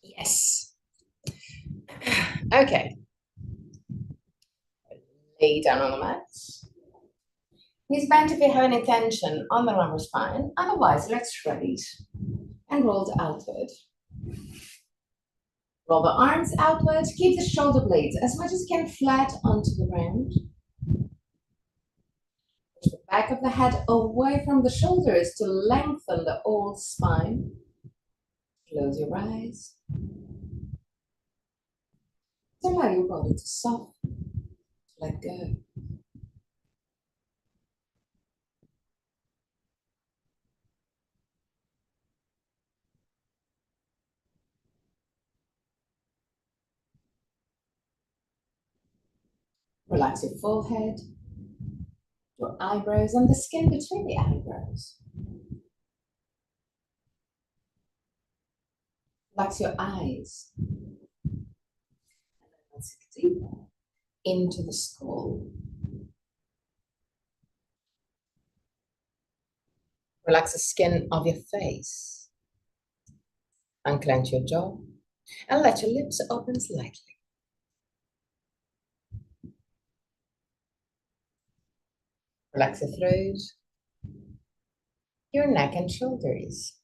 Yes. Okay. Lay down on the mat. Knees bent if you have any tension on the lumbar spine. Otherwise, let's raise and roll outward. Roll the arms outward. Keep the shoulder blades as much as you can flat onto the ground. Push the back of the head away from the shoulders to lengthen the old spine. Close your eyes. Allow your body to soften, to let go. Relax your forehead, your eyebrows, and the skin between the eyebrows. Relax your eyes. And let's sink deeper into the skull. Relax the skin of your face. Unclench your jaw and let your lips open slightly. Relax the throat, your neck and shoulders,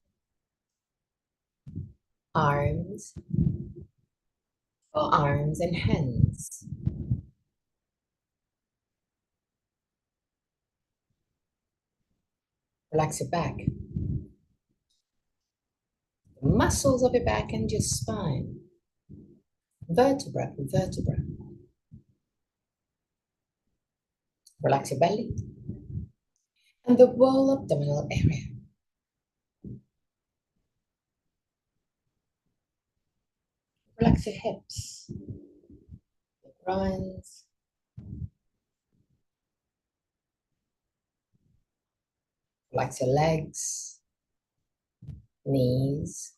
arms, forearms and hands. Relax your back, the muscles of your back and your spine, vertebra to vertebra. Relax your belly and the whole abdominal area. Relax your hips, your groins, relax your legs, knees,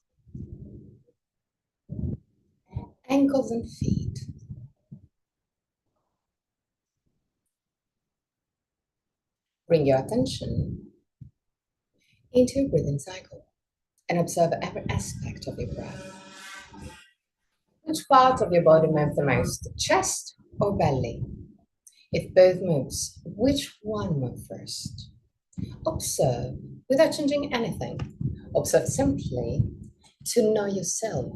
ankles and feet. Bring your attention into your breathing cycle and observe every aspect of your breath. Which part of your body moves the most, chest or belly? If both moves, which one moves first? Observe without changing anything. Observe simply to know yourself.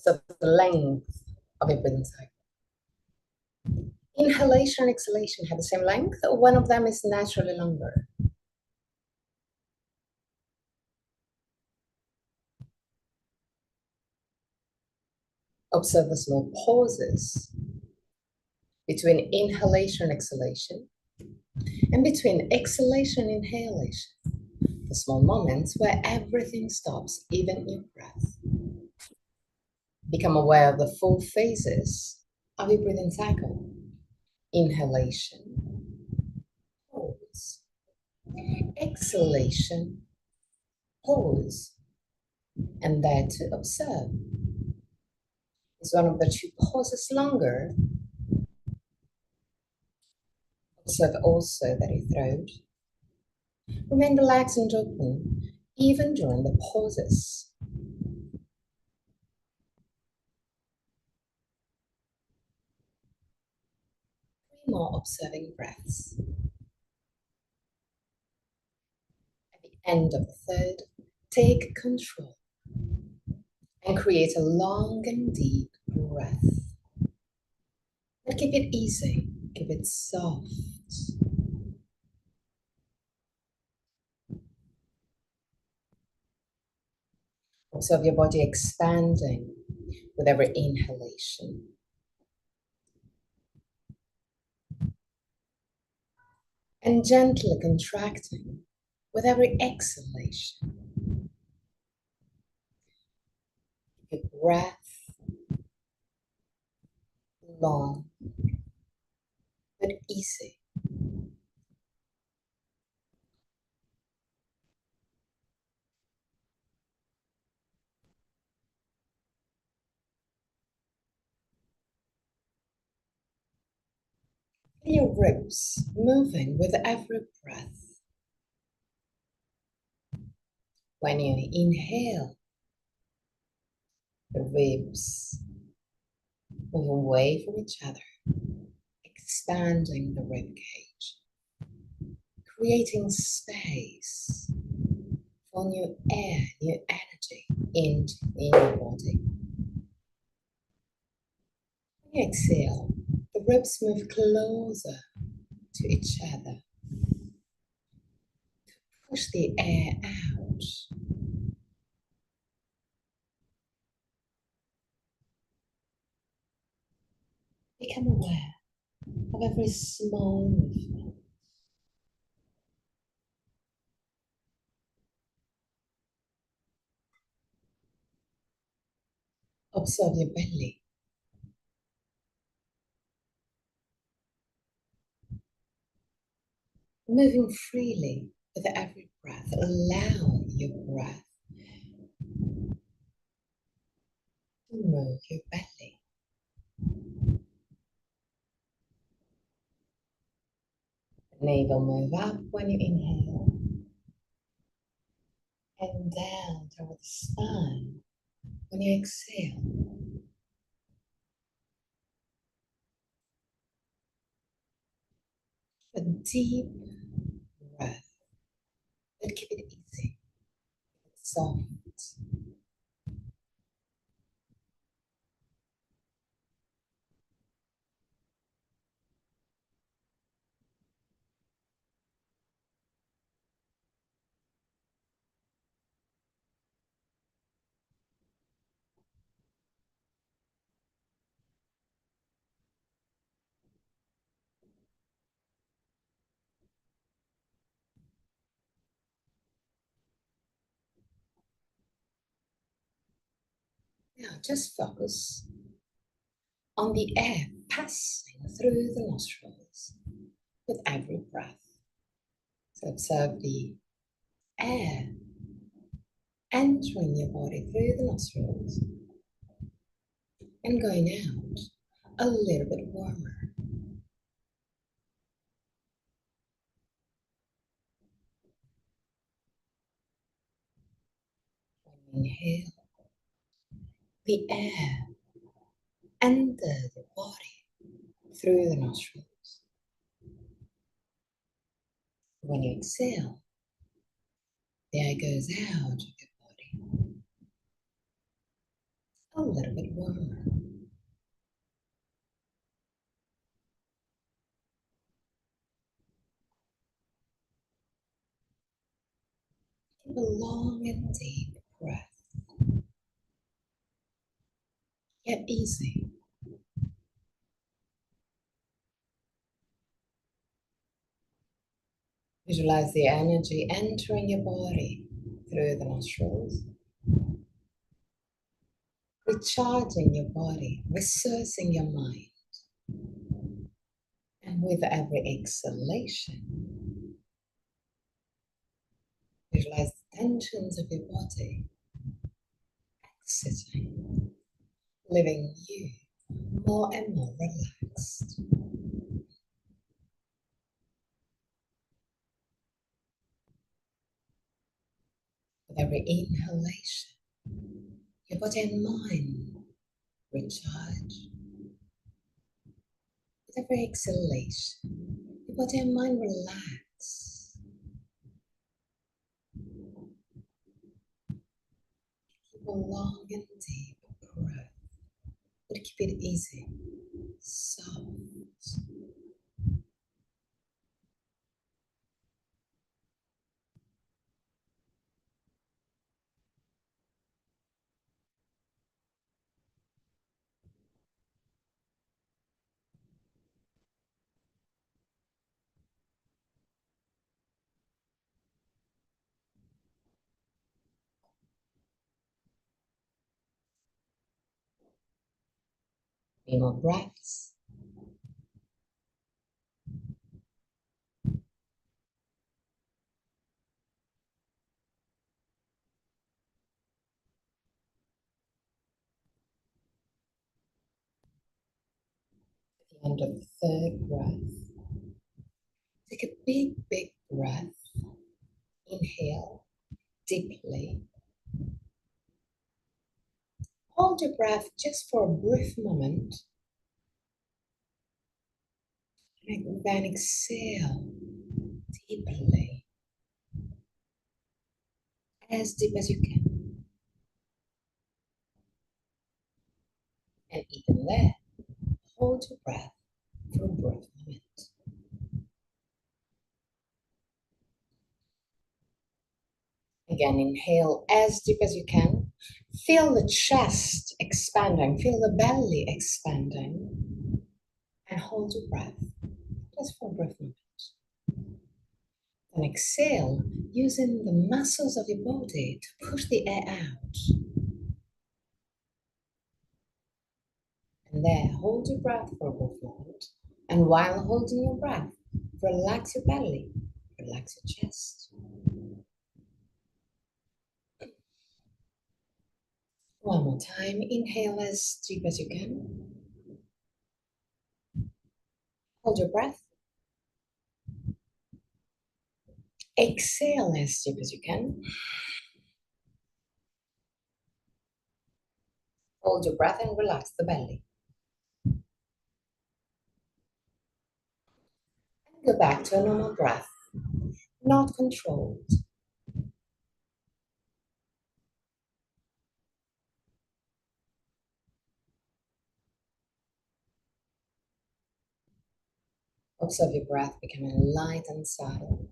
Observe the length of your breathing cycle. Inhalation and exhalation have the same length, or one of them is naturally longer? Observe the small pauses between inhalation and exhalation, and between exhalation and inhalation. The small moments where everything stops, even your breath. Become aware of the full phases of your breathing cycle. Inhalation, pause. Exhalation, pause. And there to observe. Is one of the two pauses longer? Observe also that your throat remain relaxed and open, even during the pauses. 3 more observing breaths. At the end of the third, take control and create a long and deep breath. But keep it easy, keep it soft. Observe your body expanding with every inhalation. And gently contracting with every exhalation. Keep your breath long but easy. Feel your ribs moving with every breath. When you inhale, the ribs move away from each other, expanding the rib cage, creating space for new air, new energy in your body. When you exhale, the ribs move closer to each other. Push the air out. Become aware of every small movement. Observe your belly. Moving freely with every breath. Allow your breath to move your belly. The navel move up when you inhale and down toward the spine when you exhale. A deep breath, but keep it easy, soft. Now just focus on the air passing through the nostrils with every breath. So observe the air entering your body through the nostrils and going out a little bit warmer. When you inhale, the air enters the body through the nostrils. When you exhale, the air goes out of your body a little bit warmer. Take a long and deep breath. Get easy. Visualize the energy entering your body through the nostrils, recharging your body, resourcing your mind. And with every exhalation, visualize the tensions of your body exiting, leaving you more and more relaxed. With every inhalation, your body and mind recharge. With every exhalation, your body and mind relax. Keep a long and deep breath, but keep it easy, soft. Three more breaths. At the end of the third breath, Take a big breath. Inhale deeply. Hold your breath just for a brief moment. And then exhale deeply, as deep as you can. And even there, hold your breath for a brief moment. Again, inhale as deep as you can. Feel the chest expanding, feel the belly expanding. And hold your breath just for a brief moment. Then exhale, using the muscles of your body to push the air out. And there, hold your breath for a brief moment. And while holding your breath, relax your belly, relax your chest. One more time, inhale as deep as you can. Hold your breath. Exhale as deep as you can. Hold your breath and relax the belly. And go back to a normal breath, not controlled. Observe your breath becoming light and subtle.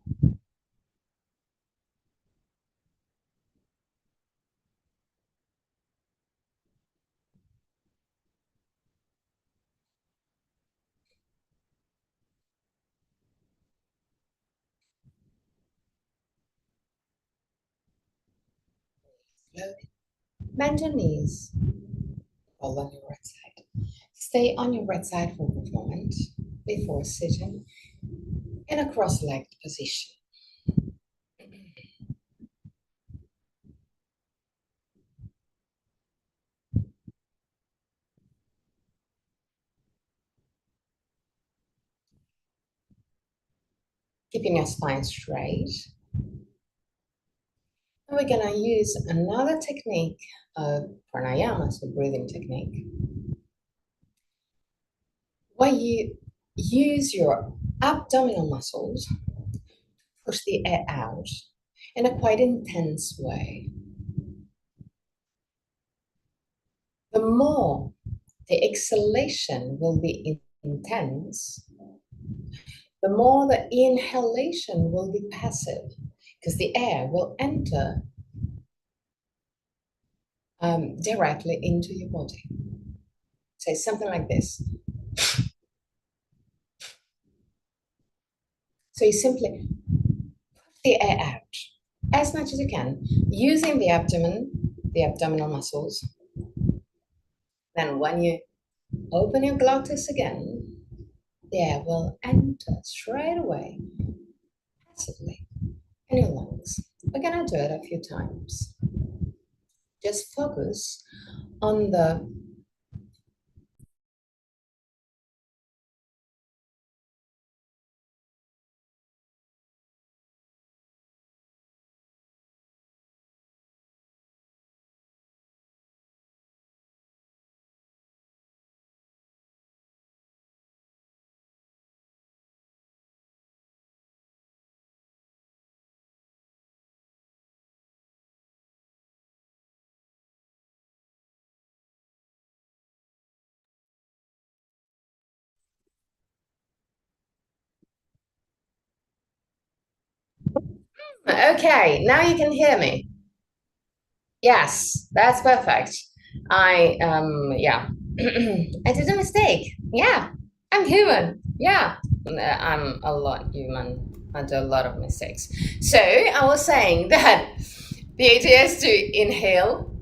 Slowly. Bend your knees. Roll on your right side. Stay on your right side for a moment before sitting in a cross-legged position. Keeping your spine straight. And we're gonna use another technique of pranayama, so breathing technique, where you use your abdominal muscles to push the air out in a quite intense way. The more the exhalation will be intense, the more the inhalation will be passive, because the air will enter directly into your body. Say something like this. So you simply push the air out as much as you can, using the abdomen, the abdominal muscles. Then when you open your glottis again, the air will enter straight away, passively, in your lungs. We're gonna do it a few times. Just focus on the okay, now you can hear me. Yes, that's perfect. Yeah, I did a mistake. Yeah, I'm human. Yeah, I'm a lot human. I do a lot of mistakes. So I was saying that the idea is to inhale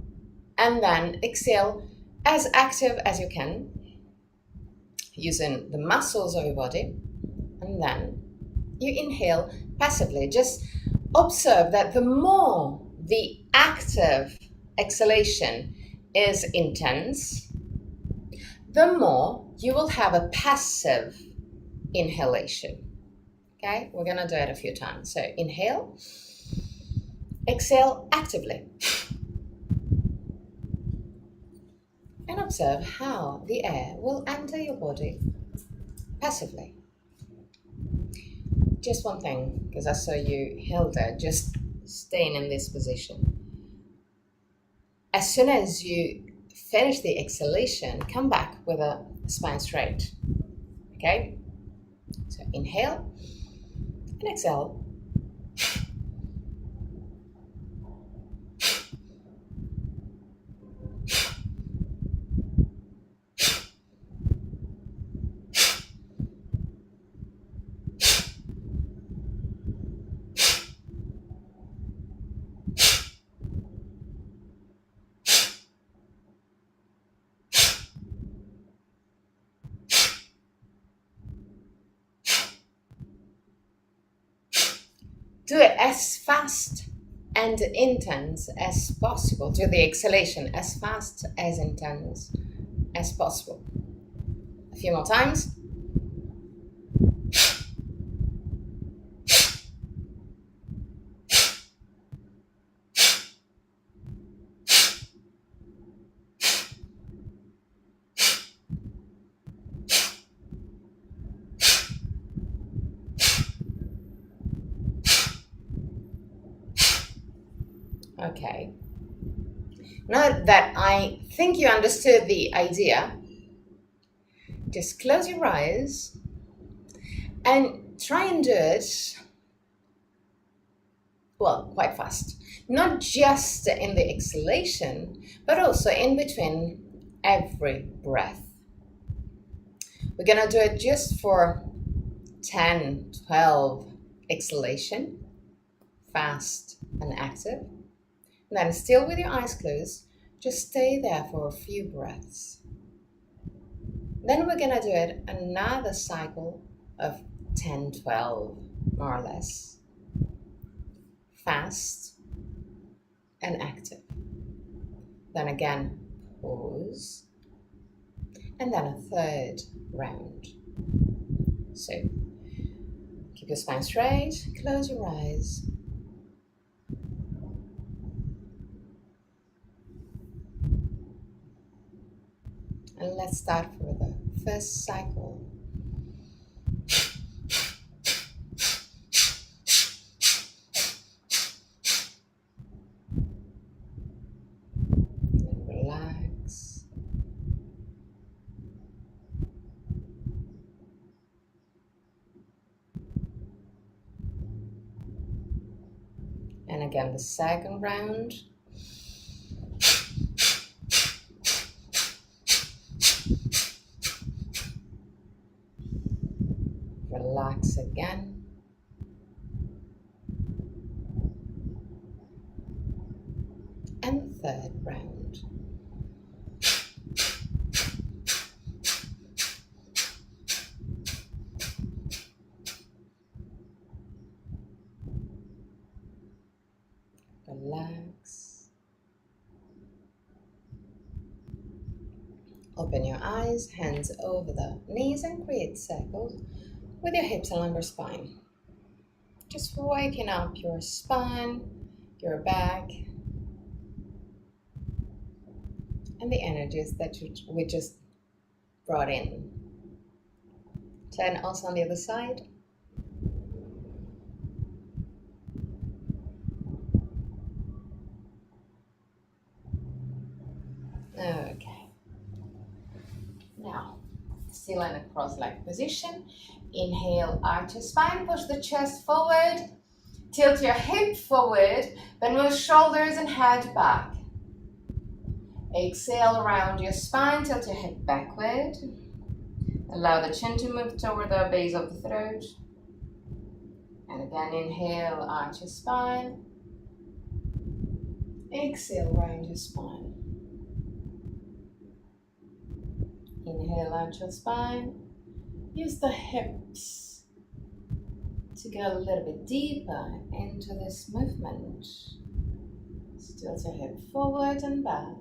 and then exhale as active as you can, using the muscles of your body, and then you inhale passively. Just observe that the more the active exhalation is intense, the more you will have a passive inhalation. Okay, we're gonna do it a few times. So inhale, exhale actively, and observe how the air will enter your body passively. Just one thing, because I saw you held there, just staying in this position. As soon as you finish the exhalation, come back with a spine straight. Okay? So inhale and exhale. Do it as fast and intense as possible. Do the exhalation as fast as intense as possible. A few more times. Okay. Now that I think you understood the idea, just close your eyes and try and do it, well, quite fast. Not just in the exhalation, but also in between every breath. We're gonna do it just for 10, 12 exhalation, fast and active. And then still with your eyes closed, just stay there for a few breaths. Then we're gonna do it another cycle of 10, 12, more or less. Fast and active. Then again, pause. And then a third round. So, keep your spine straight, close your eyes. And let's start for the first cycle. And relax. And again, the second round. Relax again. And third round. Relax. Open your eyes, hands over the knees, and create circles with your hips and lumbar spine. Just waking up your spine, your back, and the energies that we just brought in. Turn also on the other side. Okay. Now, still in a cross-legged position. Inhale, arch your spine, push the chest forward, tilt your hip forward, then move shoulders and head back. Exhale, round your spine, tilt your hip backward. Allow the chin to move toward the base of the throat. And again, inhale, arch your spine. Exhale, round your spine. Inhale, arch your spine. Use the hips to go a little bit deeper into this movement. Tilt your hip forward and back.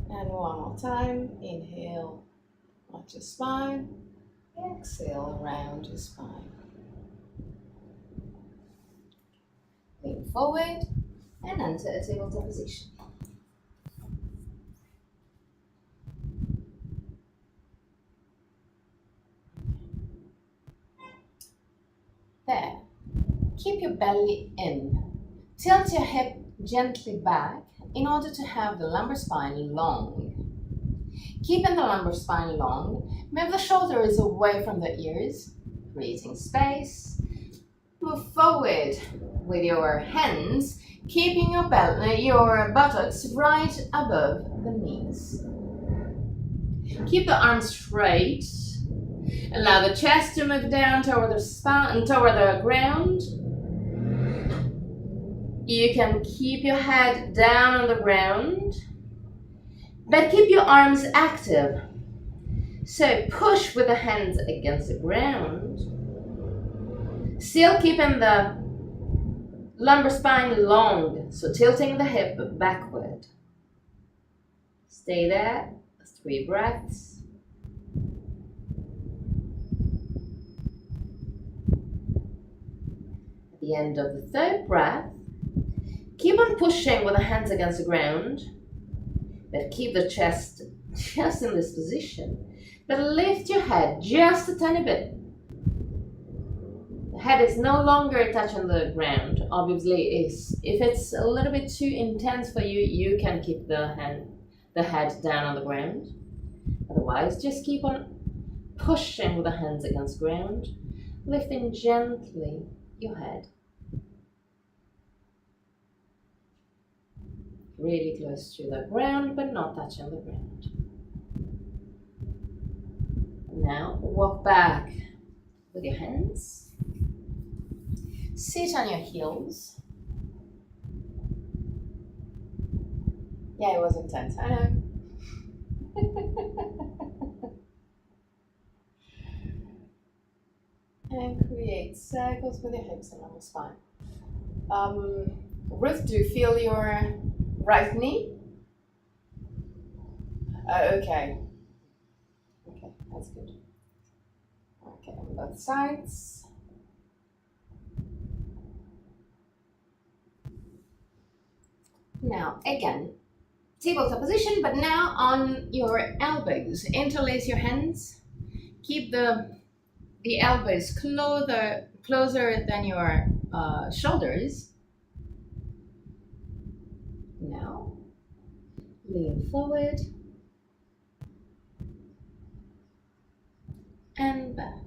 And one more time. Inhale, At your spine. Exhale around your spine. Lean forward and enter a tabletop position. There. Keep your belly in. Tilt your hip gently back in order to have the lumbar spine long. Keeping the lumbar spine long, move the shoulders away from the ears, creating space. Move forward with your hands, keeping your buttocks right above the knees. Keep the arms straight. Allow the chest to move down toward the spine and toward the ground. You can keep your head down on the ground, but keep your arms active. So push with the hands against the ground, still keeping the lumbar spine long, so tilting the hip backward. Stay there, 3 breaths. At the end of the 3rd breath, keep on pushing with the hands against the ground, but keep the chest just in this position. But lift your head just a tiny bit. The head is no longer touching the ground. Obviously, if it's a little bit too intense for you, you can keep the head down on the ground. Otherwise, just keep on pushing with the hands against the ground, lifting gently your head. Really close to the ground, but not touching the ground. Now, walk back with your hands. Sit on your heels. Yeah, it was intense, I know. And create circles with your hips and on the spine. Ruth, do you feel your right knee? Okay. Okay, that's good. Okay, on both sides. Now, again, tabletop position, but now on your elbows. Interlace your hands. Keep the elbows closer than your shoulders. Now, lean forward and back.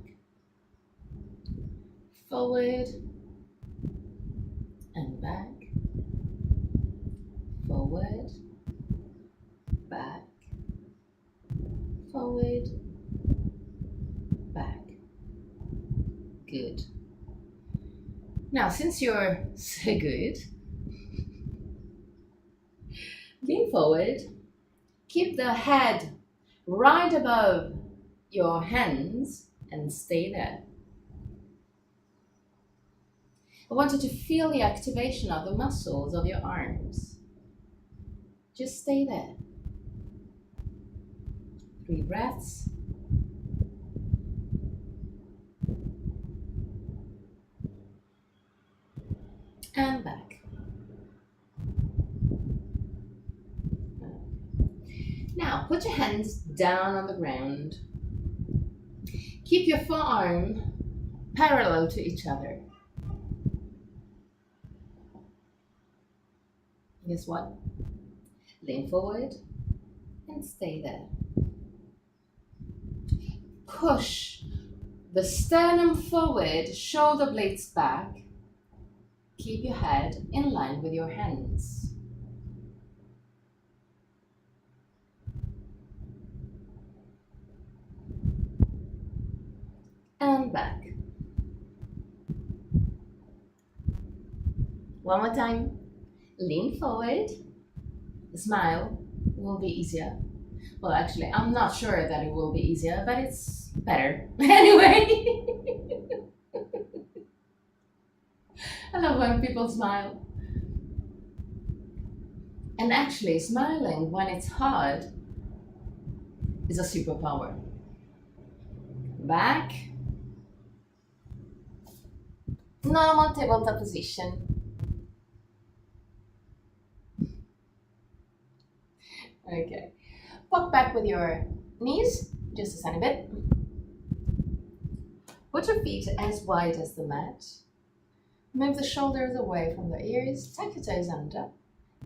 Forward and back. Forward, back, forward, back. Good. Now, since you're so good, lean forward, keep the head right above your hands and stay there. I want you to feel the activation of the muscles of your arms. Just stay there. 3 breaths. And back. Now, put your hands down on the ground. Keep your forearm parallel to each other. Guess what? Lean forward and stay there. Push the sternum forward, shoulder blades back. Keep your head in line with your hands. And back. One more time. Lean forward. Smile. Will be easier. Well, actually, I'm not sure that it will be easier, but it's better. Anyway. I love when people smile. And actually, smiling when it's hard is a superpower. back. Normal tabletop position. Okay. Walk back with your knees, just a tiny bit. Put your feet as wide as the mat. Move the shoulders away from the ears, tuck your toes under.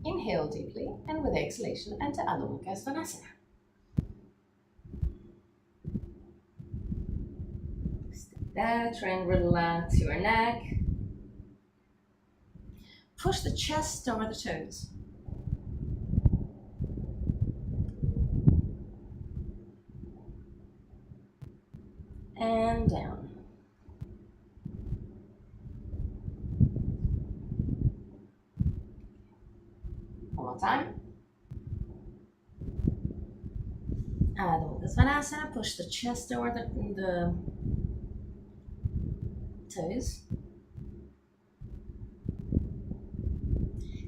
Inhale deeply, and with exhalation, enter Adho Mukha Svanasana. Stay there, try and relax your neck. Push the chest over the toes. And down. One more time. Adho Mukha Svanasana. Push the chest over the toes.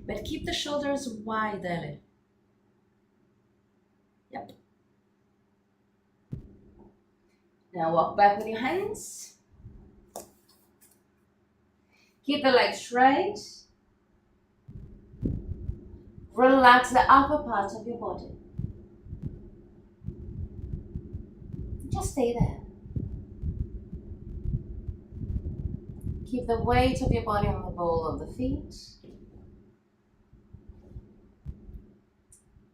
But keep the shoulders wide, Ellie. Yep. Now walk back with your hands. Keep the legs straight. Relax the upper part of your body. Just stay there. Keep the weight of your body on the ball of the feet.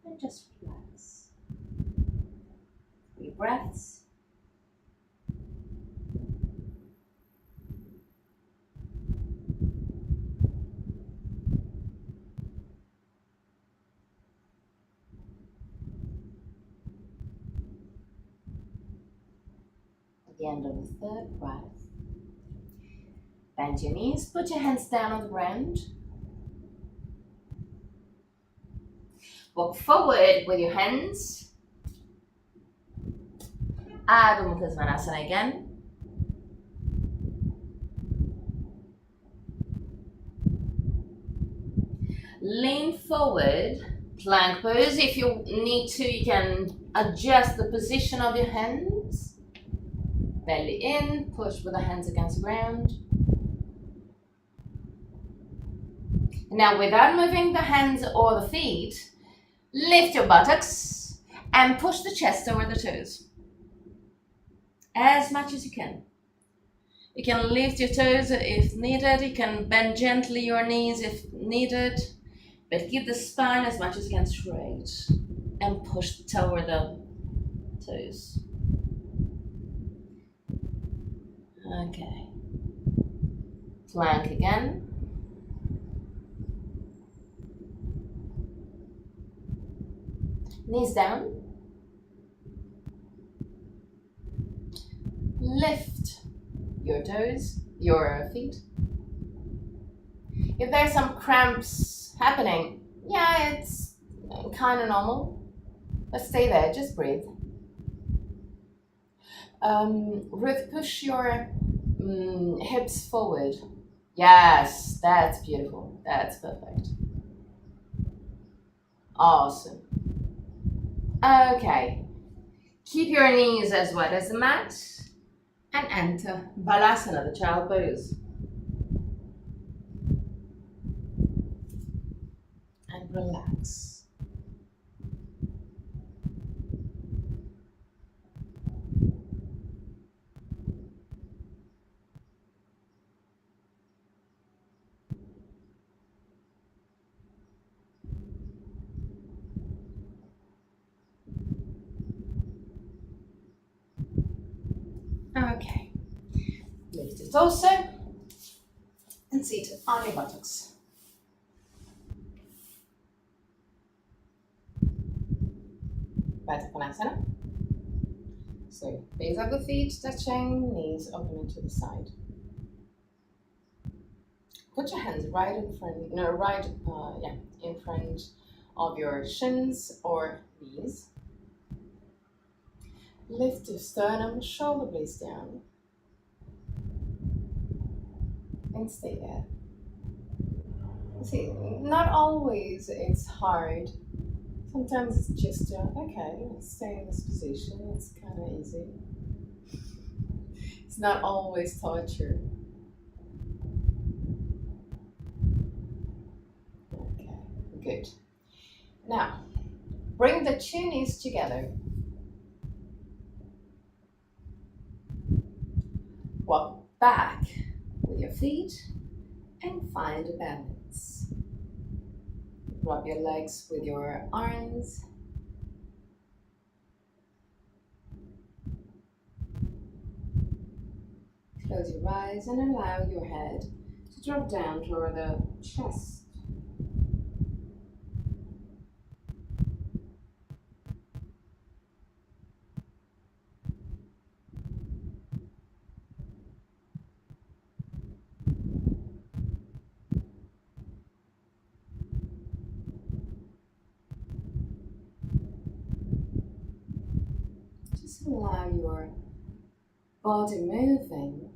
And just relax. 3 breaths. At the end of the 3rd breath, bend your knees, put your hands down on the ground. Walk forward with your hands. Adho Mukha Svanasana again. Lean forward, plank pose. If you need to, you can adjust the position of your hands. Belly in, push with the hands against the ground. Now, without moving the hands or the feet, lift your buttocks and push the chest over the toes as much as you can. You can lift your toes if needed. You can bend gently your knees if needed, but keep the spine as much as you can straight and push toward the toes. Okay. Plank again. Knees down. Lift your toes, your feet. If there's some cramps happening, yeah, it's kind of normal. But stay there, just breathe. Ruth, push your hips forward. Yes, that's beautiful. That's perfect. Awesome. Okay. Keep your knees as wide as the mat and enter Bakasana, the child pose. And relax. Okay. Lift the torso and sit on your buttocks. Bakasana. So, base of the feet touching, knees opening to the side. Put your hands right in front, in front of your shins or knees. Lift your sternum, shoulder blades down. And stay there. See, not always it's hard. Sometimes it's just, okay, let's stay in this position. It's kind of easy. It's not always torture. Okay, good. Now, bring the two knees together. Walk back with your feet and find a balance. Rub your legs with your arms. Close your eyes and allow your head to drop down toward the chest. Just allow your body moving,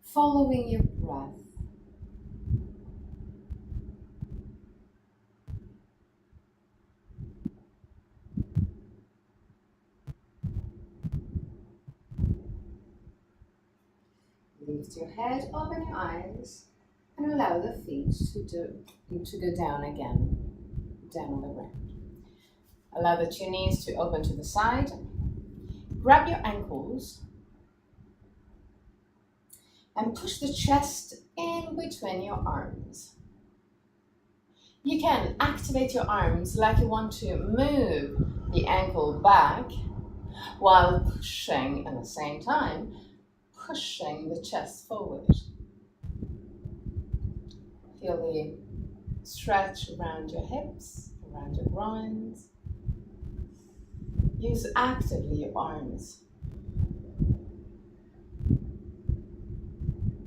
following your breath. Lift your head, open your eyes, and allow the feet to go down again, down on the ground. Allow the two knees to open to the side. Grab your ankles and push the chest in between your arms. You can activate your arms like you want to move the ankle back while pushing at the same time, pushing the chest forward. Feel the stretch around your hips, around your groins. Use actively your arms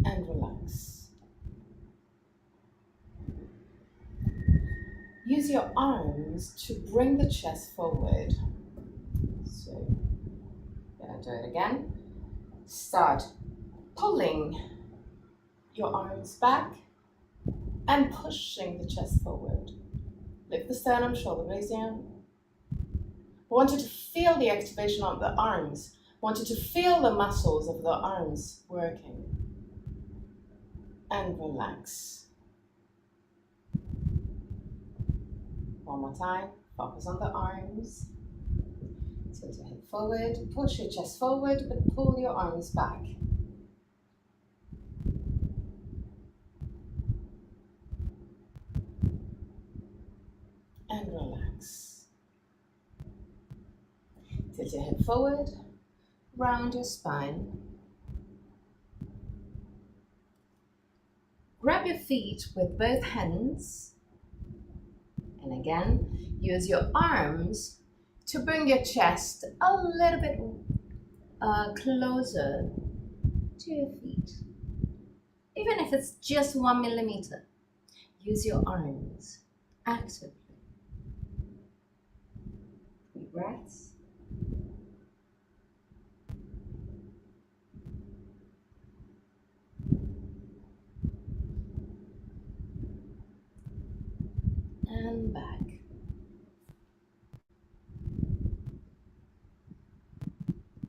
and relax. Use your arms to bring the chest forward. So, gonna do it again. Start pulling your arms back and pushing the chest forward. Lift the sternum, shoulder blades down. I want you to feel the activation of the arms. I want you to feel the muscles of the arms working. And relax. One more time. Focus on the arms. Tilt your head forward. Push your chest forward, but pull your arms back. And relax. Tilt your head forward. Round your spine. Grab your feet with both hands. And again, use your arms to bring your chest a little bit closer to your feet. Even if it's just 1 millimeter, use your arms actively. Deep breaths. And back.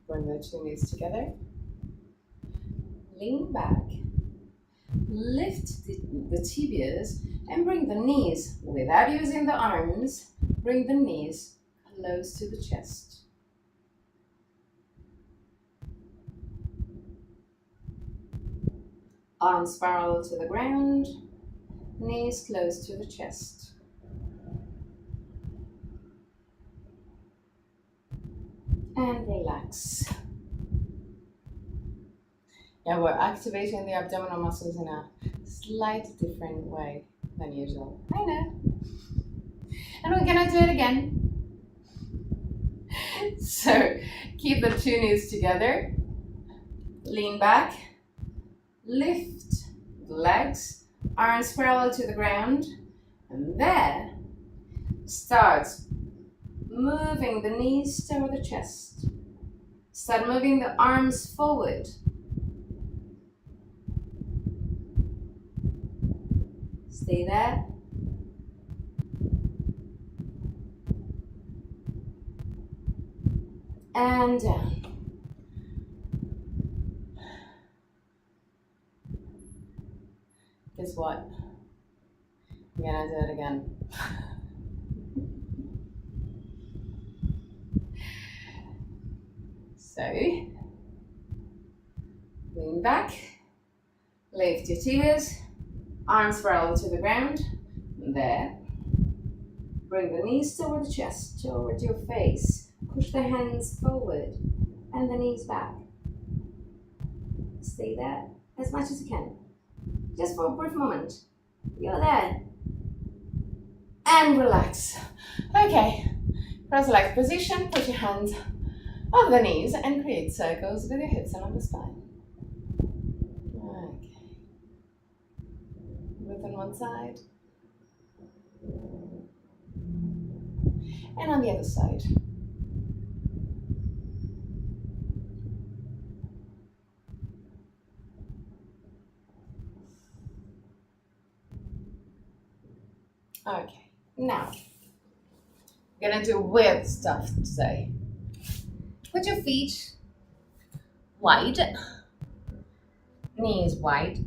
Bring the two knees together. Lean back. Lift the tibias and bring the knees, without using the arms, bring the knees close to the chest. Arms parallel to the ground, knees close to the chest. And relax. Yeah, we're activating the abdominal muscles in a slightly different way than usual. I know. And we're gonna do it again. So keep the two knees together. Lean back. Lift the legs. Arms parallel to the ground. And then start moving the knees toward the chest. Start moving the arms forward. Stay there. and down. Guess what? I'm gonna do it again. So, lean back, lift your toes, arms parallel to the ground. There. Bring the knees toward the chest, toward your face. Push the hands forward and the knees back. Stay there as much as you can. Just for a brief moment. You're there. And relax. Okay. Cross-legged position. Put your hands on the knees and create circles with your hips along the spine. Okay. Look on one side. And on the other side. Okay, now, I'm gonna do weird stuff today. Put your feet wide, knees wide.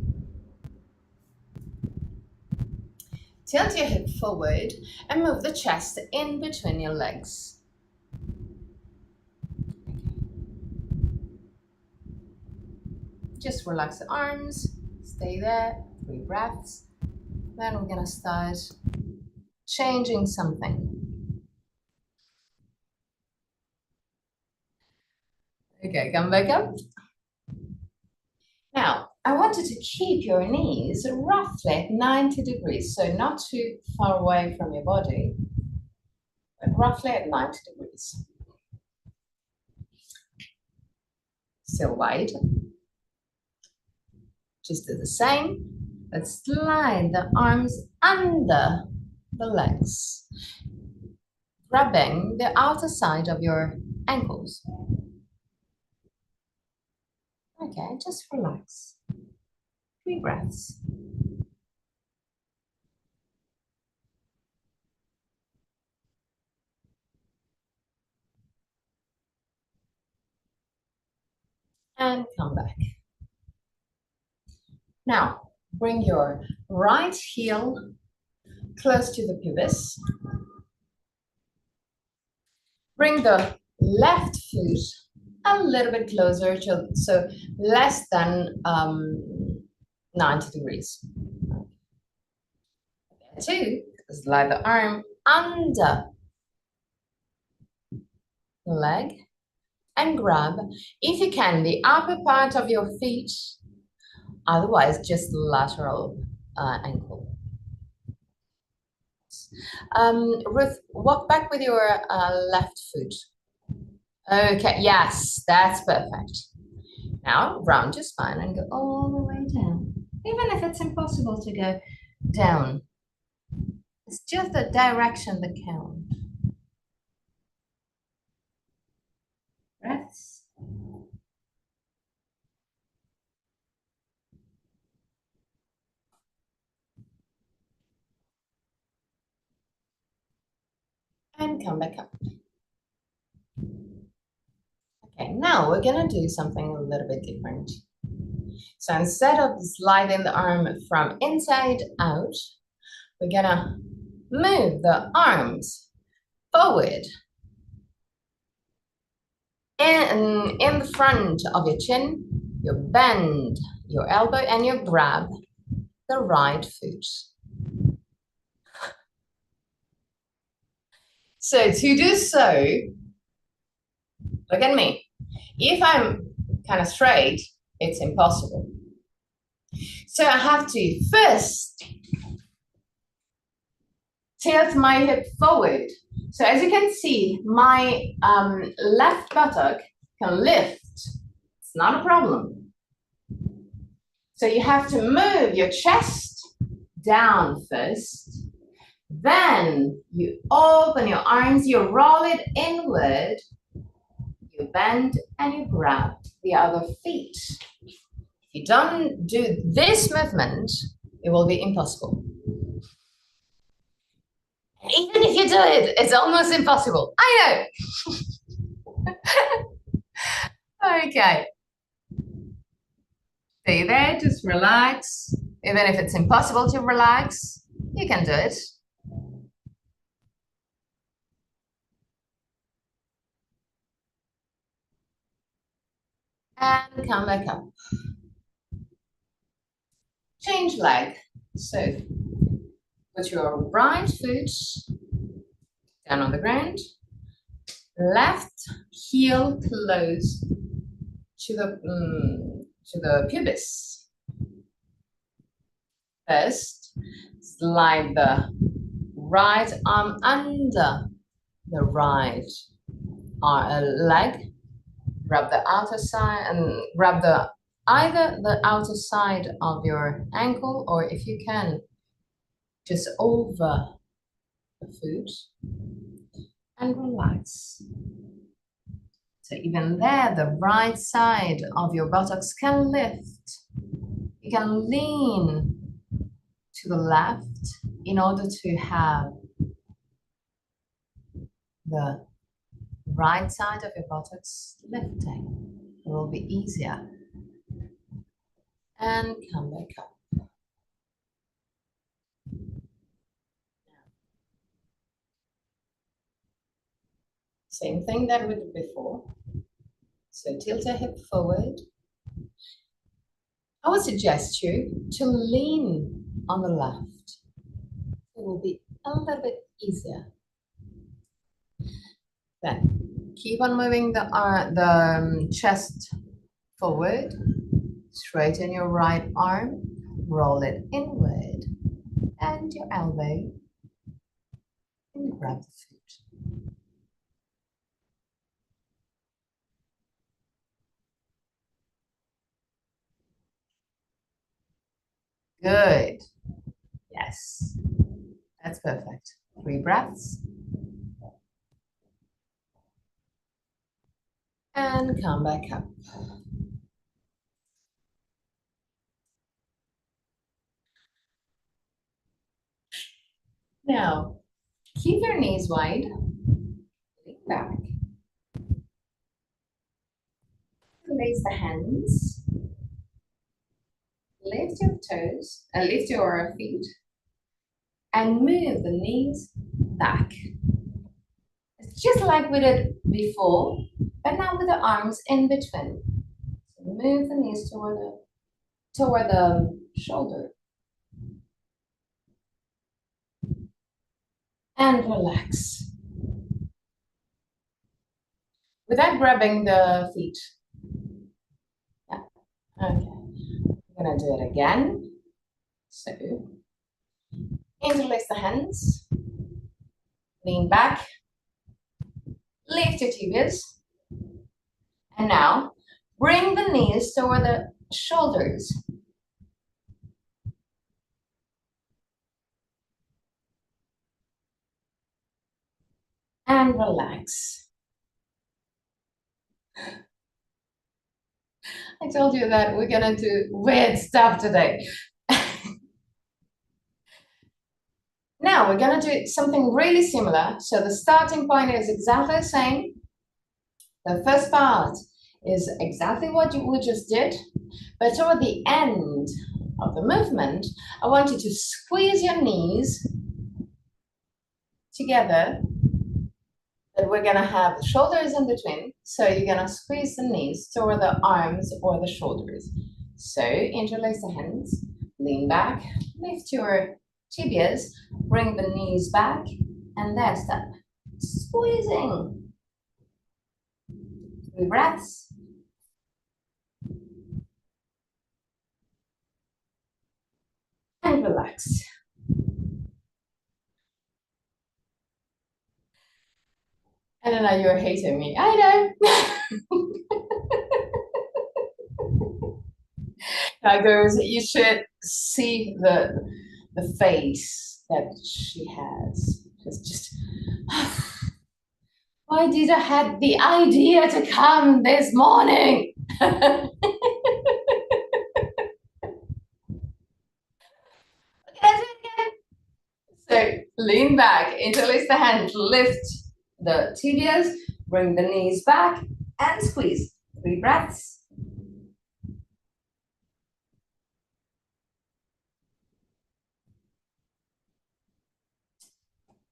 Tilt your hip forward and move the chest in between your legs. Just relax the arms, stay there, 3 breaths. Then we're gonna start changing something. Okay, come back up. Now, I want you to keep your knees roughly at 90 degrees, so not too far away from your body, but roughly at 90 degrees. Still wide. Just do the same, but slide the arms under the legs, grabbing the outer side of your ankles. Okay, just relax. 3 breaths. And come back. Now, bring your right heel close to the pubis. Bring the left foot a little bit closer to, so less than 90 degrees. Okay, 2, slide the arm under the leg and grab, if you can, the upper part of your feet, otherwise just lateral ankle. Ruth, walk back with your left foot. Okay, yes, that's perfect. Now round your spine and go all the way down. Even if it's impossible to go down, it's just the direction that counts. Breaths. And come back up. Okay, now we're gonna do something a little bit different. So instead of sliding the arm from inside out, we're gonna move the arms forward and in the front of your chin. You bend your elbow and you grab the right foot. So to do so, look at me. If I'm kind of straight, it's impossible. So I have to first tilt my hip forward. So as you can see, my left buttock can lift. It's not a problem. So you have to move your chest down first. Then you open your arms, you roll it inward, you bend and you grab the other feet. If you don't do this movement, it will be impossible. And even if you do it, it's almost impossible. I know. Okay. Stay there, just relax. Even if it's impossible to relax, you can do it. And come back up. Change leg. So put your right foot down on the ground. Left heel close to the pubis. First, slide the right arm under the right leg. Grab the outer side and grab either the outer side of your ankle, or if you can, just over the foot, and relax. So even there, the right side of your buttocks can lift. You can lean to the left in order to have the right side of your buttocks lifting. It will be easier. And come back up. Same thing that we did before. So tilt your hip forward. I would suggest you to lean on the left. It will be a little bit easier. Then keep on moving the chest forward. Straighten your right arm. Roll it inward. And your elbow. And grab the foot. Good. Yes. That's perfect. 3 breaths. And come back up. Now, keep your knees wide. Lean back. Raise the hands. Lift your toes, lift your feet, and move the knees back. It's just like we did before, but now with the arms in between. So move the knees toward the shoulder. And relax. Without grabbing the feet. Yeah. Okay. We're gonna do it again. So interlace the hands. Lean back. Lift your tibias. And now bring the knees toward the shoulders. And relax. I told you that we're gonna do weird stuff today. Now we're gonna do something really similar. So the starting point is exactly the same. The first part is exactly what we just did, but toward the end of the movement, I want you to squeeze your knees together. But we're gonna have the shoulders in between, so you're gonna squeeze the knees toward the arms or the shoulders. So interlace the hands, lean back, lift your tibias, bring the knees back, and then step. Squeezing. 3 breaths. And relax. I don't know, you're hating me. I know. Tigers, you should see the face that she has. It's just, why did I have the idea to come this morning? So lean back, interlace the hands, lift the tibias, bring the knees back, and squeeze. 3 breaths.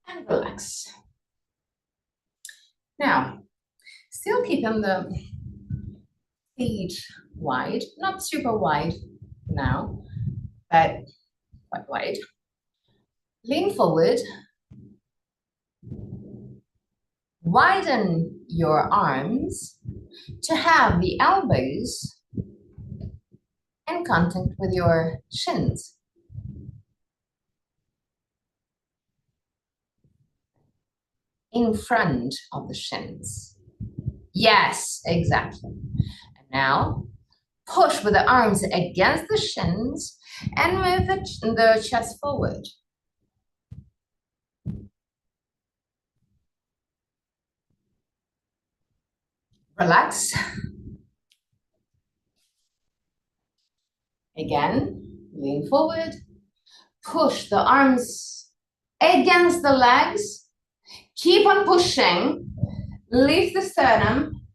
And relax. Now, still keeping the feet wide, not super wide now, but quite wide. Lean forward. Widen your arms to have the elbows in contact with your shins. In front of the shins. Yes, exactly. And now push with the arms against the shins and move the chest forward. Relax. Again, lean forward. Push the arms against the legs. Keep on pushing. Lift the sternum.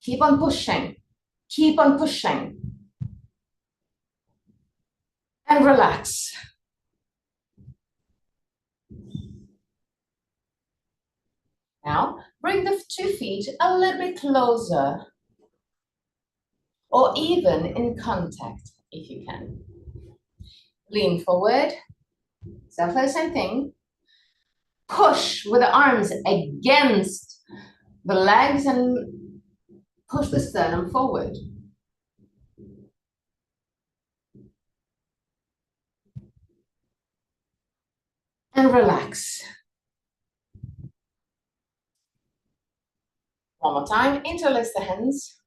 Keep on pushing. Keep on pushing. And relax. Now, bring the 2 feet a little bit closer, or even in contact, if you can. Lean forward, exactly the same thing. Push with the arms against the legs and push the sternum forward. And relax. One more time, interlace the hands.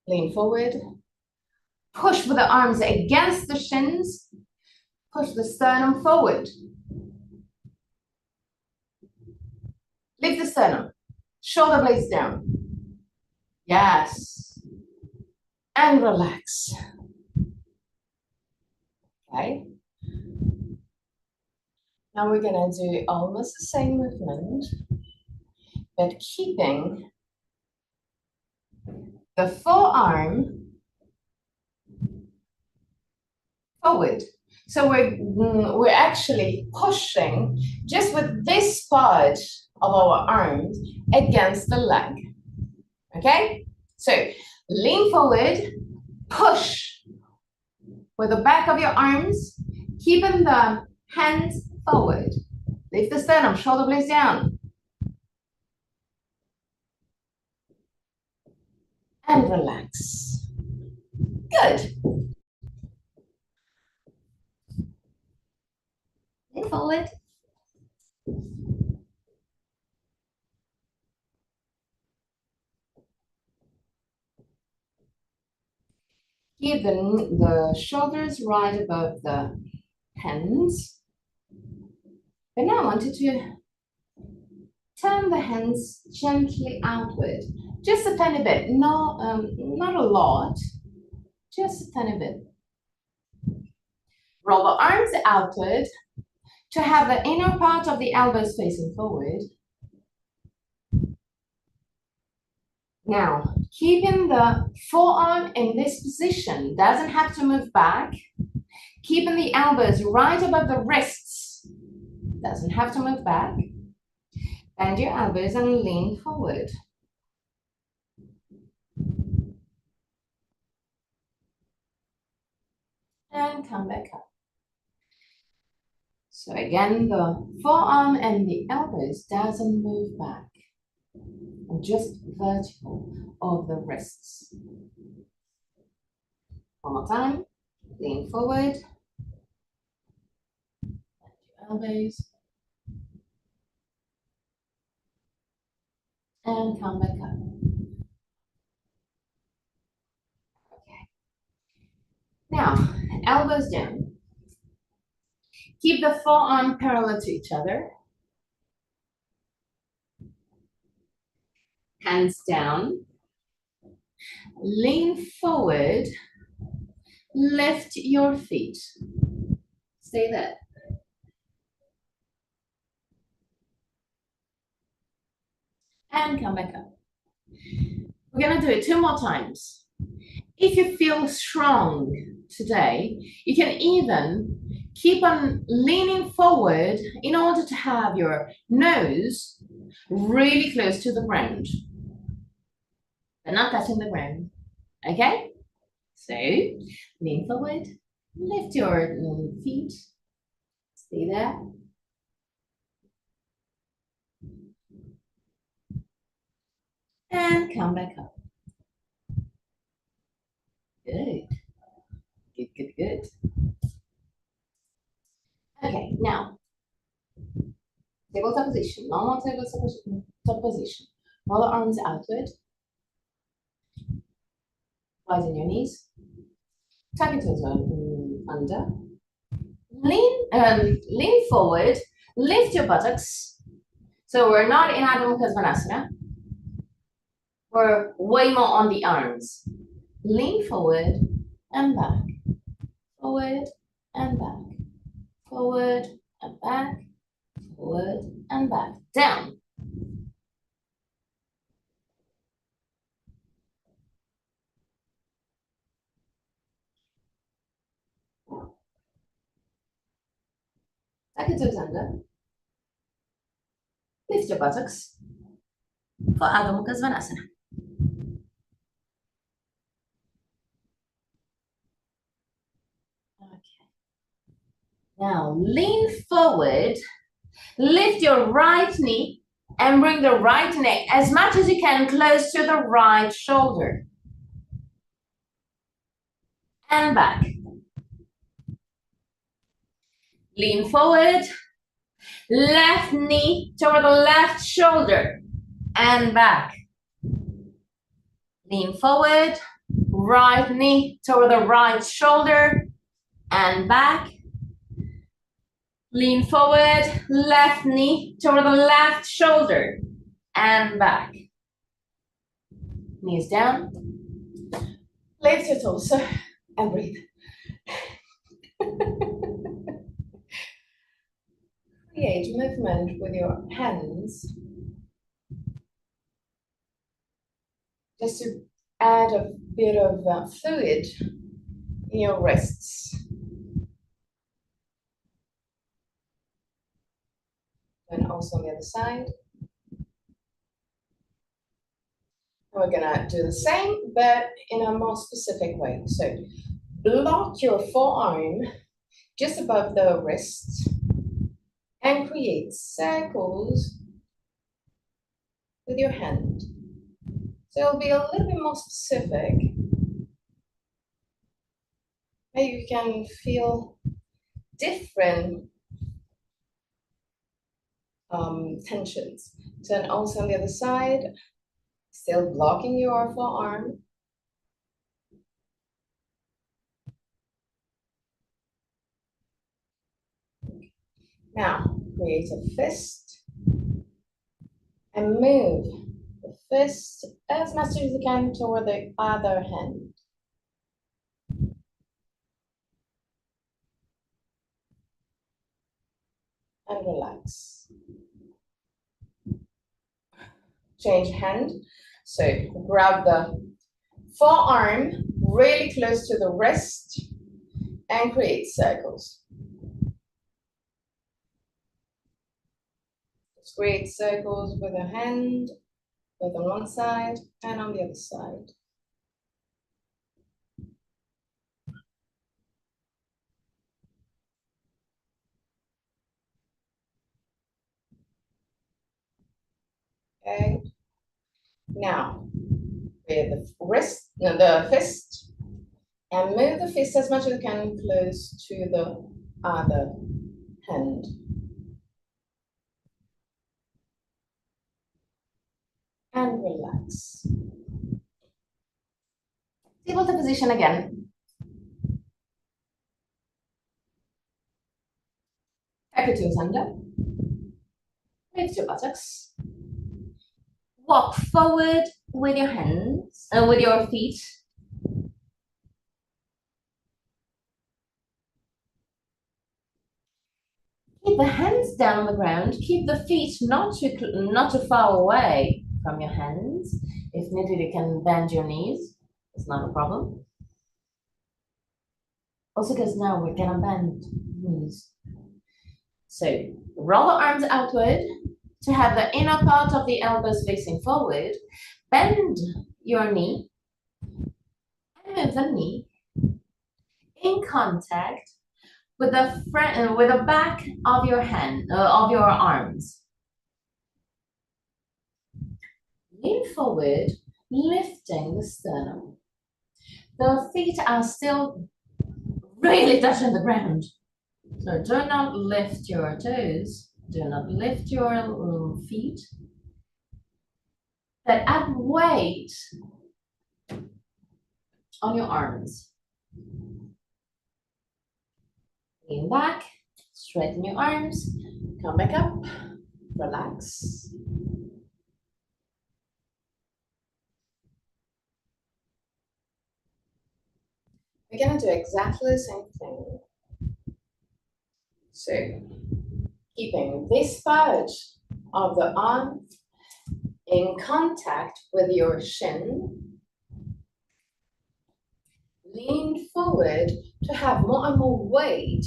Lean forward. Push with the arms against the shins. Push the sternum forward. Lift the sternum. Shoulder blades down. Yes. And relax. Okay. Now we're gonna do almost the same movement, but keeping the forearm forward. So we're actually pushing just with this part of our arms against the leg. Okay? So lean forward, push with the back of your arms, keeping the hands forward. Lift the sternum, shoulder blades down. And relax. Good. Lean forward. Keep the shoulders right above the hands. But now I want you to turn the hands gently outward. Just a tiny bit, not a lot, just a tiny bit. Roll the arms outward to have the inner part of the elbows facing forward. Now, keeping the forearm in this position, doesn't have to move back. Keeping the elbows right above the wrists, doesn't have to move back. Bend your elbows and lean forward. And come back up. So again, the forearm and the elbows doesn't move back. And just vertical of the wrists. One more time. Lean forward. Bend your elbows. And come back up. Okay. Now, elbows down. Keep the forearm parallel to each other. Hands down. Lean forward. Lift your feet. Stay there. and come back up. We're gonna do it 2 more times. If you feel strong today, you can even keep on leaning forward in order to have your nose really close to the ground, but not touching the ground, okay? So, lean forward, lift your feet, stay there. And come back up. Good. Good, good, good. Okay, now, tabletop position. Normal tabletop position. Roll the arms outward. Widen your knees. Tuck your toes under. Lean forward. Lift your buttocks. So we're not in Adho Mukha Svanasana. We're way more on the arms. Lean forward and back. Forward and back. Forward and back. Forward and back. Down. Tuck your toes under. Lift your buttocks for Adho Mukha Svanasana. Okay. Now lean forward, lift your right knee and bring the right neck as much as you can close to the right shoulder. And back. Lean forward, left knee toward the left shoulder and back. Lean forward, right knee toward the right shoulder and back. Lean forward, left knee toward the left shoulder and back. Knees down. Lift your torso and breathe. Create movement with your hands. Just to add a bit of fluid in your wrists. And also on the other side. We're gonna do the same, but in a more specific way. So block your forearm just above the wrist and create circles with your hand. So it'll be a little bit more specific. Maybe you can feel different tensions. Then also on the other side, still blocking your forearm. Now, create a fist and move the fist as much as you can toward the other hand. And relax. Change hand. So grab the forearm really close to the wrist and create circles. Just create circles with a hand, both on one side and on the other side. Okay. Now, with the fist, and move the fist as much as you can close to the other hand. And relax. Tabletop position again. Tuck your toes under. Lift your buttocks. Walk forward with your hands, with your feet. Keep the hands down on the ground. Keep the feet not too far away. from your hands. If needed, you can bend your knees. It's not a problem. Also, because now we're gonna bend knees. So roll the arms outward to have the inner part of the elbows facing forward. Bend your knee and move the knee in contact with the front, with the back of your hand, of your arms. Lean forward, lifting the sternum. The feet are still really touching the ground. So do not lift your toes. Do not lift your feet. But add weight on your arms. Lean back, straighten your arms, come back up, relax. We're gonna do exactly the same thing. So, keeping this part of the arm in contact with your shin. Lean forward to have more and more weight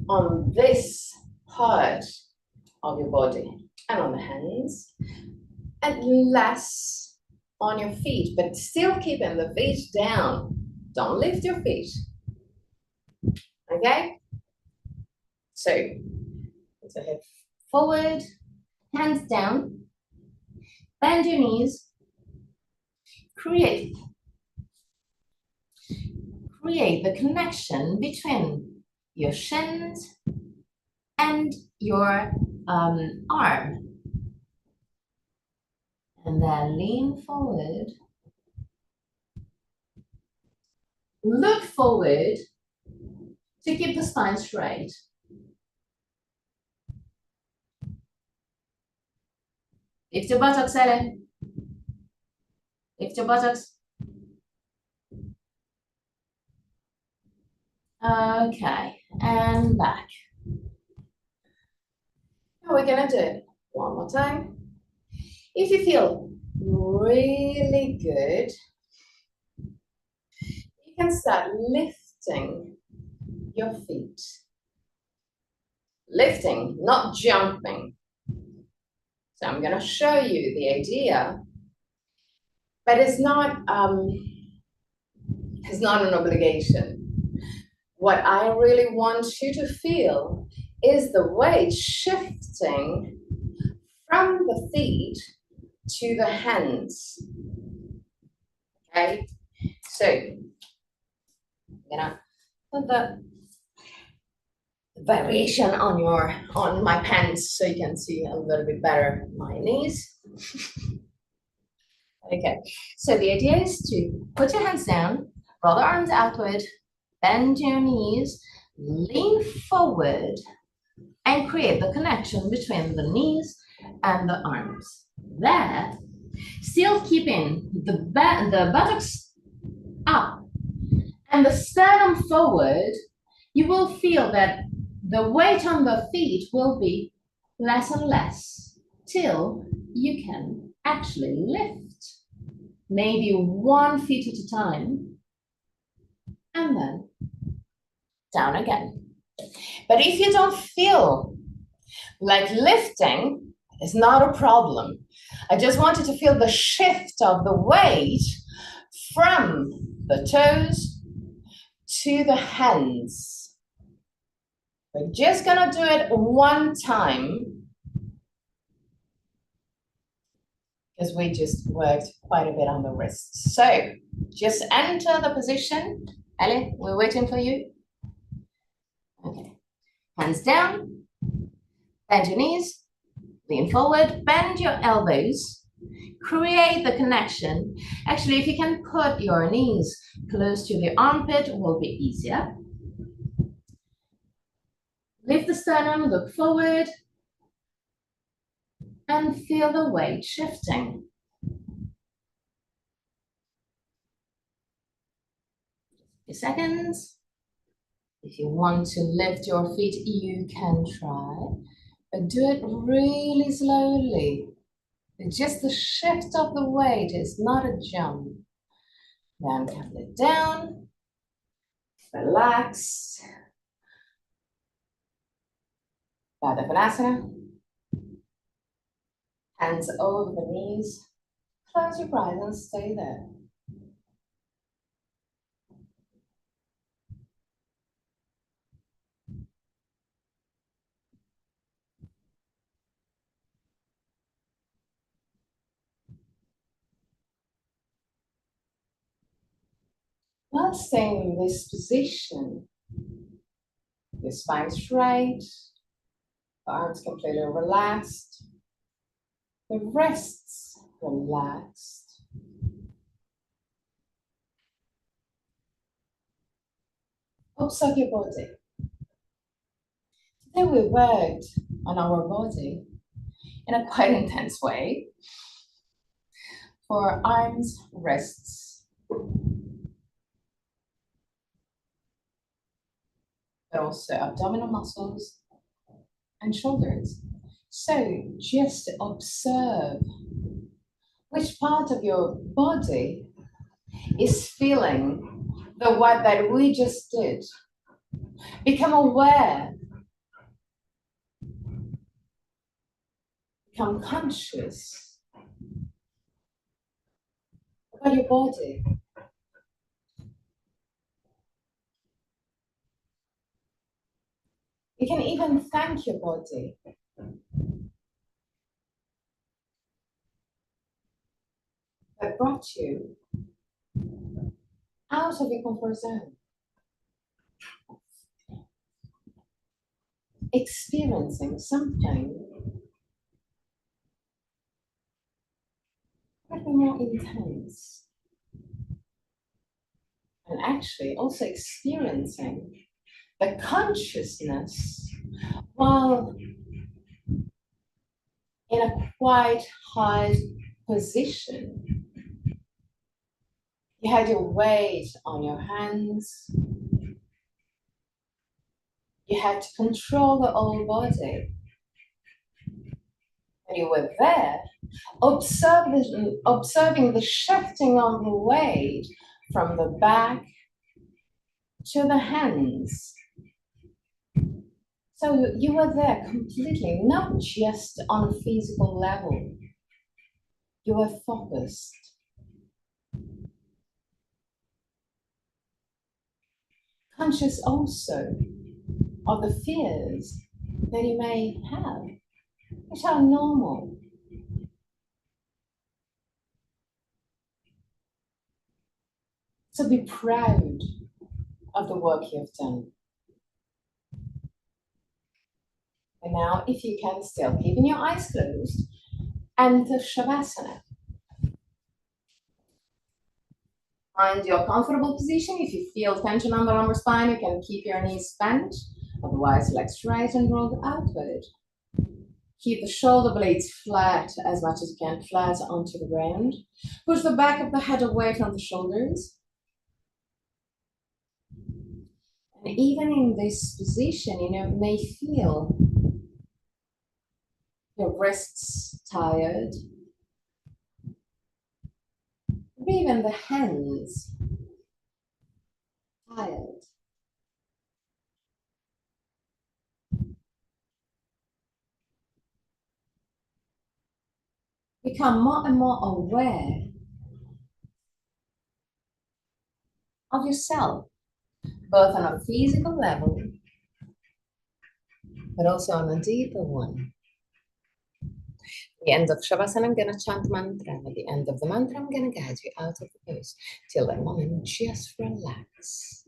on this part of your body and on the hands, and less on your feet, but still keeping the feet down. Don't lift your feet. Okay? So, put your head forward, hands down, bend your knees, create the connection between your shins and your arm. And then lean forward. Look forward to keep the spine straight. Lift your buttocks, Ellen. Lift your buttocks. Okay, and back. Now we're gonna do it one more time. If you feel really good, you can start lifting your feet. Lifting, not jumping. So I'm gonna show you the idea, but it's not an obligation. What I really want you to feel is the weight shifting from the feet to the hands. Okay, so I'm gonna put the variation on my pants so you can see a little bit better my knees. Okay, so the idea is to put your hands down, roll the arms outward, bend your knees, lean forward, and create the connection between the knees and the arms. There, still keeping the buttocks up and the sternum forward, you will feel that the weight on the feet will be less and less till you can actually lift. Maybe 1 foot at a time, and then down again. But if you don't feel like lifting, it's not a problem. I just want you to feel the shift of the weight from the toes to the hands. We're just gonna do it one time because we just worked quite a bit on the wrists. So just enter the position. Ellie, we're waiting for you. Okay, hands down, bend your knees, lean forward, bend your elbows, create the connection. Actually, if you can put your knees close to the armpit, it will be easier. Lift the sternum, look forward, and feel the weight shifting. A few seconds. If you want to lift your feet, you can try, but do it really slowly It's just the shift of the weight, it's not a jump. Then come it down, relax. Bakasana. Hands over the knees. Close your eyes and stay there. While staying in this position, your spine straight, the arms completely relaxed, the wrists relaxed. Observe your body. Today we worked on our body in a quite intense way for arms, wrists, but also abdominal muscles and shoulders. So just observe which part of your body is feeling the work that we just did. Become aware. Become conscious about your body. You can even thank your body. That brought you out of your comfort zone. Experiencing something a little more intense. And actually also experiencing the consciousness while in a quite high position. You had your weight on your hands. You had to control the whole body. And you were there, observing the shifting of the weight from the back to the hands. So you were there completely, not just on a physical level. You were focused. Conscious also of the fears that you may have, which are normal. So be proud of the work you've done. And now, if you can still, keeping your eyes closed, enter Shavasana. Find your comfortable position. If you feel tension on the lumbar spine, you can keep your knees bent. Otherwise, legs straight and rolled outward. Keep the shoulder blades flat as much as you can, flat onto the ground. Push the back of the head away from the shoulders. And even in this position, you may feel your wrists tired. Maybe even the hands tired. Become more and more aware of yourself, both on a physical level, but also on a deeper one. At the end of Shavasana, I'm going to chant mantra. At the end of the mantra, I'm going to guide you out of the pose. Till that moment, just relax.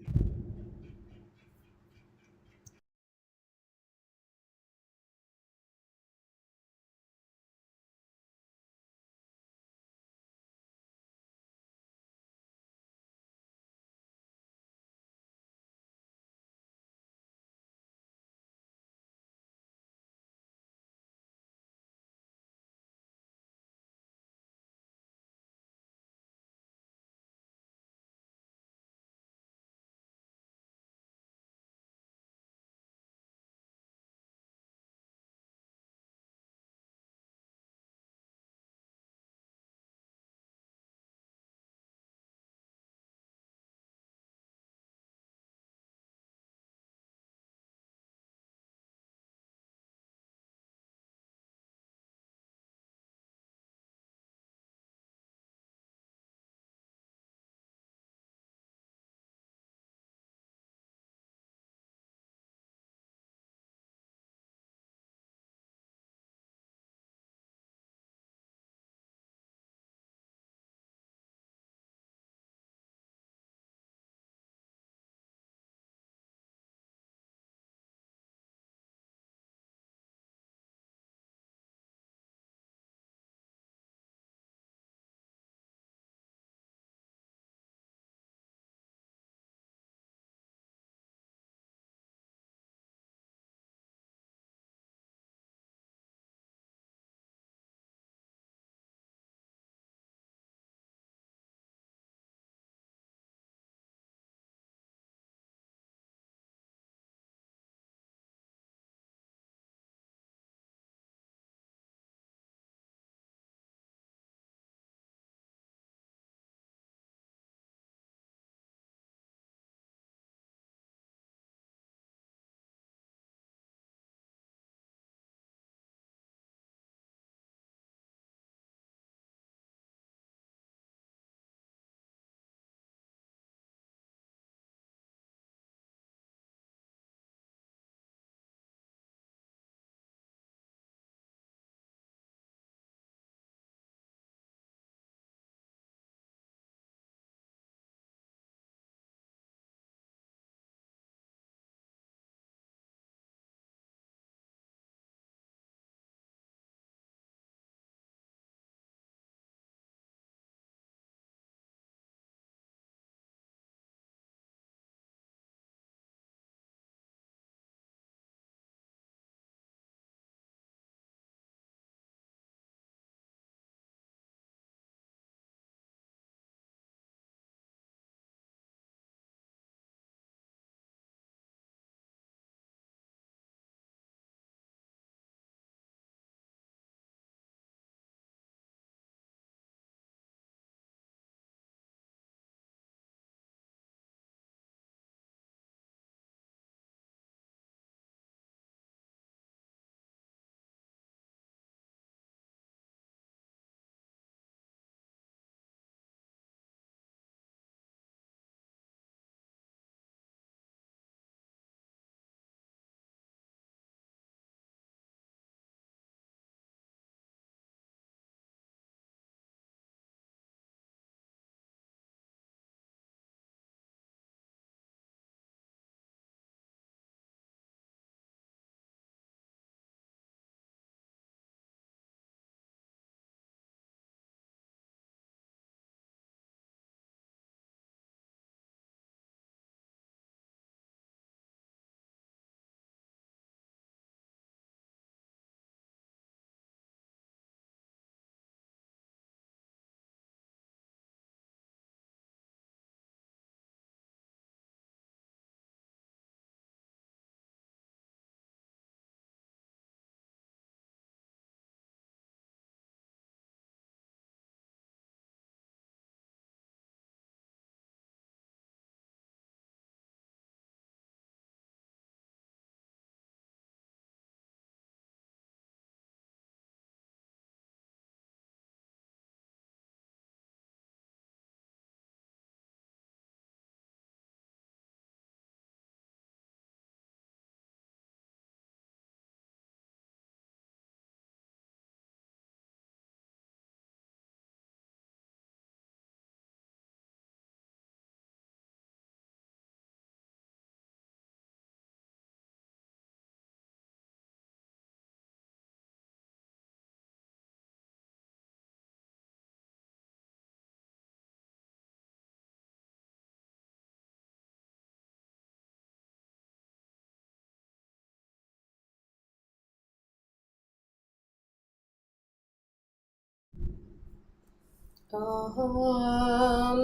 Om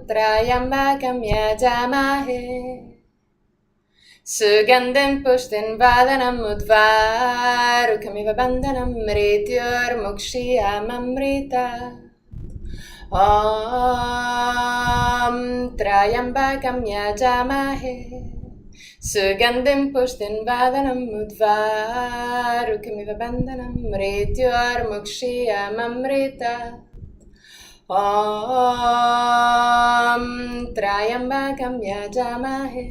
Trayambakam Yajamahe Sugandhim Pushtin Vadanam Udvarukamiva Bandhanam Mrityur Mukshiyam Amrita Om Trayambakam Yajamahe Sugandhim Pushtin Vadanam Udvarukamiva Bandhanam Mrityur Mukshiyam Amrita Om Trayambakam Yajamahe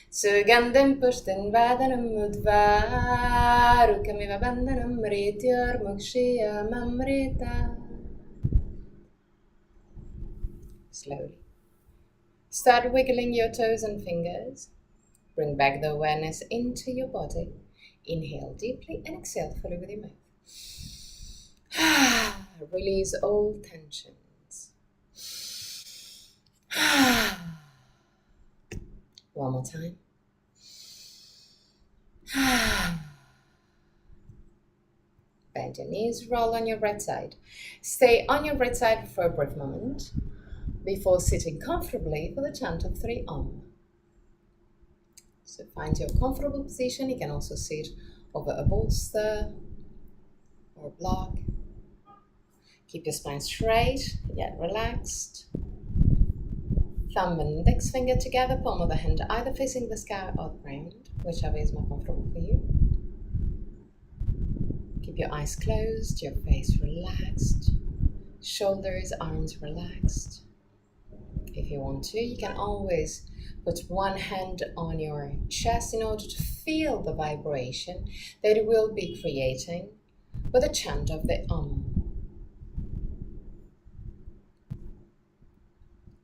Sugandhim Pushtin Vadanam Udvarukamiva Bandhanam Mrityur Mukshiyam Amrita. Slowly. Start wiggling your toes and fingers. Bring back the awareness into your body. Inhale deeply and exhale fully with your mouth. Release all tensions. One more time. Bend your knees, roll on your right side. Stay on your right side for a brief moment before sitting comfortably for the chant of 3 Om. So find your comfortable position. You can also sit over a bolster or a block. Keep your spine straight yet relaxed. Thumb and index finger together, palm of the hand either facing the sky or the ground, whichever is more comfortable for you. Keep your eyes closed, your face relaxed, shoulders, arms relaxed. If you want to, you can always put one hand on your chest in order to feel the vibration that it will be creating with the chant of the Om.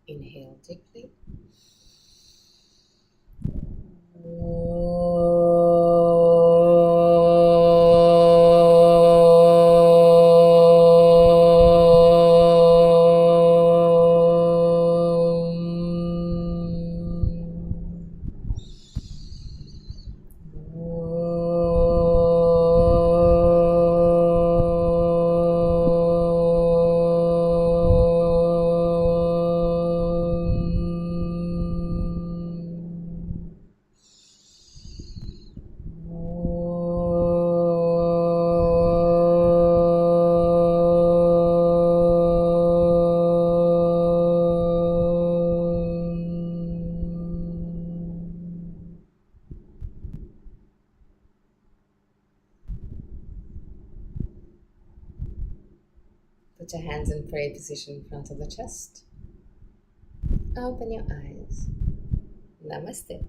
Inhale deeply. Put your hands in prayer position in front of the chest. Open your eyes. Namaste.